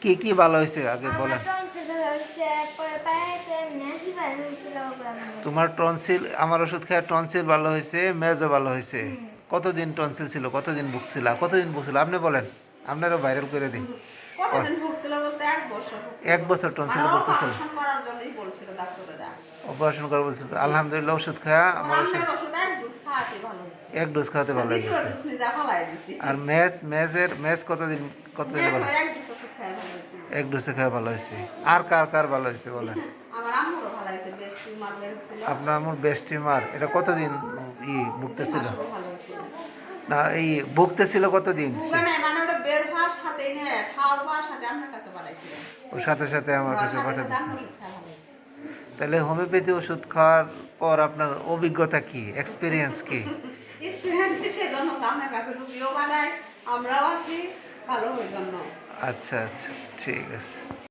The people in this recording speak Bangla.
কি কি ভালো হয়েছে আগে আমার বলেন। টনসিল হয়েছে, পরে পায়েতে নেজি বার হয়েছিল ওগুলো। তোমার টনসিল, আমার ওষুধ খেয়ে টনসিল ভালো হয়েছে, মেজও ভালো হয়েছে। কতদিন টনসিল ছিল, কতদিন ভুগছিল, কতদিন ভুগছিল আপনি বলেন, আপনারও ভাইরাল করে দিই। কতদিন ভুগছিল বলতে 1 বছর ভুগছিল। এক বছর মানে টনসিলে ভুগতেছিল, অপারেশন করার জন্যই বলছিল ডাক্তারেরা। অপারেশন করে বলছিল। আলহামদুলিল্লাহ ওষুধ খাওয়া পরে আমার আমনের ওষুধ 1 ডোজ খাওয়াতে ভালো হয়েছে। এক ডোজ খাওয়াতে ভালো দ্বিতীয় হয়েছে। ডোজ নিজা খাওয়াই দিছি। আর মেজ কতদিন ভালো, 1 ডোজ ওষুধ খাওয়া ভালো হয়েছে। এক ডোজে খাওয়া ভালো হয়েছে। আর কার কার ভালো হয়েছে বলেন। আমার আম্মুরও ভালো হয়েছে, বেশ টিউমার বের হয়েছিল। আপনার আমার বেস্ট টিমার, এটা কতদিন ভুগতেছিল, মাসও ভালো হয়েছিল। না এই ভুগতেছিল কতদিন? ভুগা নাই, মানে ওটা বের হওয়ার সাথেই না, খাওয়ার হওয়ার সাথে আপনার কাছে বাড়াইছিল। ওর সাথে সাথে আমার কাছে সাথে পাঠা সাথে দিচ্ছে। আপনার ওষুধ খাওয়া ভালো হয়েছে। তাহলে হোমিওপ্যাথি ওষুধ খাওয়ার পর আপনার অভিজ্ঞতা কি, এক্সপিরিয়েন্স কি? এক্সপিরিয়েন্স সেজন্য তো আপনার কাছে রুগীও বানায়, আমরাও আসি ভালো হয়ে জন্য। আচ্ছা আচ্ছা, ঠিক আছে।